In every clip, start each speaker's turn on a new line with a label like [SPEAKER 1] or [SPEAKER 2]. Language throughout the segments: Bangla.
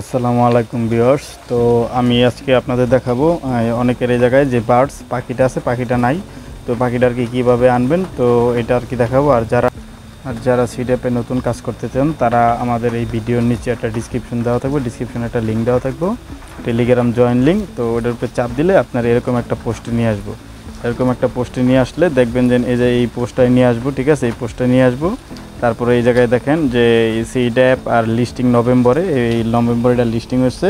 [SPEAKER 1] আসসালামু আলাইকুম ভিউয়ার্স। তো আমি আজকে আপনাদের দেখাবো অনেকের এই জায়গায় যে বার্ডস পাখিটা আছে, পাখিটা নাই। তো পাখিটা আর কি কীভাবে আনবেন, তো এটা আর কি দেখাবো। আর যারা সিড্যাপে নতুন কাজ করতে চান তারা আমাদের এই ভিডিওর নিচে একটা ডিসক্রিপশন দেওয়া থাকবে, ডিসক্রিপশনে একটা লিঙ্ক দেওয়া থাকবে, টেলিগ্রাম জয়েন লিঙ্ক। তো ওটার উপরে চাপ দিলে আপনার এরকম একটা পোস্টে নিয়ে আসবো। এরকম একটা পোস্টে নিয়ে আসলে দেখবেন যে এই যে এই পোস্টটায় নিয়ে আসবো, ঠিক আছে, এই পোস্টটা নিয়ে আসবো। তারপরে এই জায়গায় দেখেন যে সিড্যাপ আর লিস্টিং নভেম্বরে, এই নভেম্বরে এটা লিস্টিং হচ্ছে।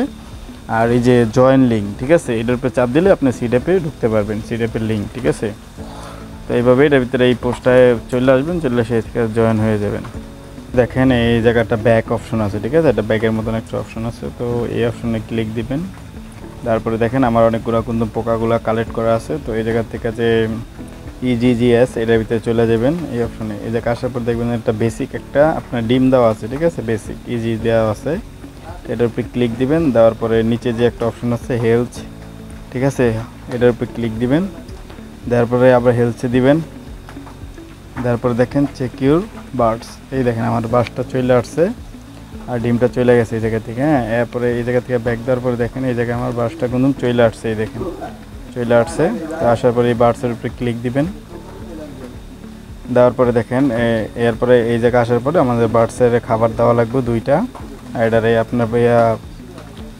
[SPEAKER 1] আর এই যে জয়েন লিঙ্ক, ঠিক আছে, এটার উপরে চাপ দিলে আপনি সিড্যাপে ঢুকতে পারবেন, সিড্যাপের লিঙ্ক, ঠিক আছে। তো এইভাবে এটার ভিতরে এই পোস্টটায় চলে আসবেন, চলে সেই থেকে জয়েন হয়ে যাবেন। দেখেন এই জায়গাটা ব্যাক অপশন আছে, ঠিক আছে, এটা ব্যাকের মতন একটা অপশন আছে। তো এই অপশনে ক্লিক দিবেন। তারপরে দেখেন আমার অনেকগুলো কিন্তু পোকাগুলা কালেক্ট করা আছে। তো এই জায়গা থেকে যে ইজিজিএস এটার ভিতরে চলে যাবেন এই অপশনে। এই জায়গায় আসার পর দেখবেন একটা বেসিক একটা আপনার ডিম দেওয়া আছে, ঠিক আছে, বেসিক ইজি দেওয়া আছে। এটার উপরে ক্লিক দিবেন, দেওয়ার পরে নিচে যে একটা অপশন আছে হেলথ, ঠিক আছে, এটার উপরে ক্লিক দিবেন। দেওয়ার পরে আবার হেলথে দিবেন। দেওয়ার পরে দেখেন সিকিউর বার্ডস, এই দেখেন আমার বার্ডসটা চলে আসছে আর ডিমটা চলে গেছে এই জায়গা থেকে। হ্যাঁ, এরপরে এই জায়গা থেকে ব্যাক দেওয়ার পরে দেখেন এই জায়গায় আমার বার্ডসটা কিন্তু চলে আসছে, এই দেখেন চলে আসছে। তো আসার পরে এই বার্ডসের উপরে ক্লিক দিবেন। দেওয়ার পরে দেখেন এরপরে এই জায়গায় আসার পরে আমাদের বার্ডসের খাবার দেওয়া লাগবে দুইটা, আর এটারে আপনার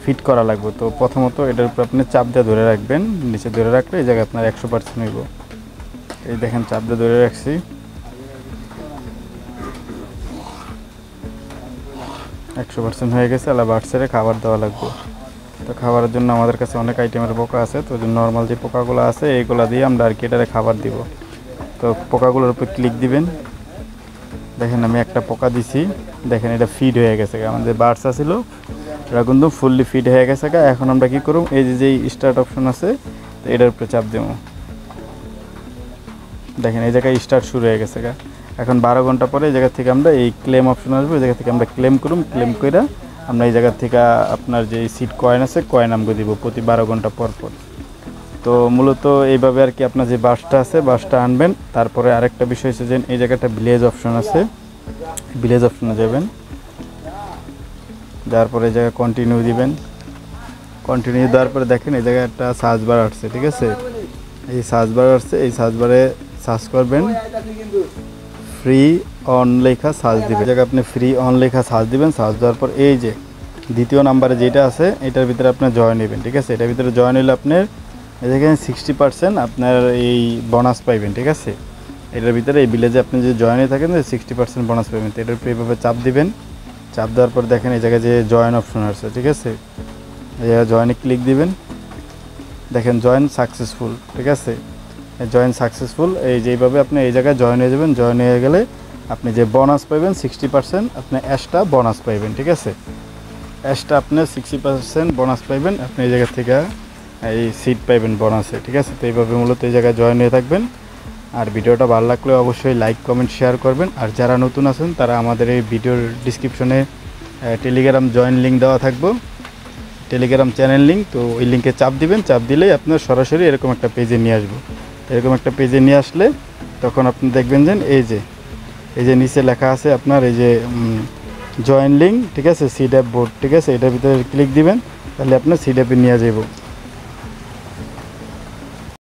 [SPEAKER 1] ফিট করা লাগবে। তো প্রথমত এটার উপরে আপনি চাপ দিয়ে ধরে রাখবেন, নিচে ধরে রাখলে এই জায়গায় আপনার 100% হইব। এই দেখেন চাপ দিয়ে ধরে রাখছি, 100% হয়ে গেছে। আলা বার্ডসের খাবার দেওয়া লাগবে। তো খাবারের জন্য আমাদের কাছে অনেক আইটেমের পোকা আছে। তো নর্মাল যে পোকাগুলো আছে এইগুলো দিয়ে আমরা আর কি এটারে খাবার দিব। তো পোকাগুলোর উপর ক্লিক দিবেন। দেখেন আমি একটা পোকা দিছি, দেখেন এটা ফিড হয়ে গেছে। আমাদের বার্ডস আছিল এটা কিন্তু ফুললি ফিড হয়ে গেছে। এখন আমরা কি করব, এই যে স্টার্ট অপশন আছে, তো এটার উপরে চাপ দেবো। দেখেন এই জায়গায় স্টার্ট শুরু হয়ে গেছে। এখন 12 ঘন্টা পরে এই জায়গা থেকে আমরা এই ক্লেম অপশন আসবে, এই জায়গা থেকে আমরা ক্লেম করুম। ক্লেম করে আমরা এই জায়গা থেকে আপনার যে সিট কয়েন আছে, কয়েন আমরা দিব প্রতি 12 ঘন্টা পর পর। তো মূলত এইভাবে আর কি আপনার যে বাসটা আছে বাসটা আনবেন। তারপরে আরেকটা বিষয় হচ্ছে যে এই জায়গাটা ভিলেজ অপশন আছে, ভিলেজ অপশনে যাবেন। যাওয়ার পরে এই জায়গায় কন্টিনিউ দিবেন। কন্টিনিউ দেওয়ার পরে দেখেন এই জায়গায় একটা সার্চ বার আসছে, ঠিক আছে, এই সার্চ বার আসছে। এই সার্চ বারে সার্চ করবেন ফ্রি অন লেখা সার্চ দিবেন। এই জায়গায় আপনি ফ্রি অন লেখা সার্চ দিবেন। সার্চ দেওয়ার পর এই যে দ্বিতীয় নাম্বারে যেটা আছে এটার ভিতরে আপনি জয়েন নেবেন, ঠিক আছে। এটার ভিতরে জয়েন হলে আপনার এখানে 60% আপনার এই বোনাস পাইবেন, ঠিক আছে। এটার ভিতরে এই ভিলেজে আপনি যে জয়েনে থাকেন 60% বোনাস পাইবেন। তো এটার উপরে এইভাবে চাপ দিবেন। চাপ দেওয়ার পর দেখেন এই জায়গায় যে জয়েন অপশন আছে, ঠিক আছে, এই জায়গায় জয়েনে ক্লিক দিবেন। দেখেন জয়েন সাকসেসফুল, ঠিক আছে, জয়েন সাকসেসফুল। এই যেভাবে আপনি এই জায়গায় জয়েন হয়ে যাবেন। জয়েন হয়ে গেলে আপনি যে বোনাস পাইবেন 60% আপনি এক্সট্রা বোনাস পাইবেন, ঠিক আছে। এক্সট্রা আপনি 60% বোনাস পাইবেন। আপনি এই জায়গা থেকে এই সিট পাইবেন বোনাসে, ঠিক আছে। তো এইভাবে মূলত এই জায়গায় জয়েন হয়ে থাকবেন। আর ভিডিওটা ভালো লাগলে অবশ্যই লাইক কমেন্ট শেয়ার করবেন। আর যারা নতুন আছেন তারা আমাদের এই ভিডিওর ডিসক্রিপশনে টেলিগ্রাম জয়েন লিঙ্ক দেওয়া থাকবে, টেলিগ্রাম চ্যানেল লিঙ্ক। তো ওই লিঙ্কে চাপ দিবেন। চাপ দিলেই আপনার সরাসরি এরকম একটা পেজে নিয়ে আসবো। এরকম একটা পেজে নিয়ে আসলে তখন আপনি দেখবেন যে এই যে নিচে লেখা আছে আপনার এই যে জয়েন লিঙ্ক, ঠিক আছে, সিড্যাপ বোর্ড, ঠিক আছে, এটার ভিতরে ক্লিক দিবেন, তাহলে আপনার সিড্যাপে নিয়ে যাব।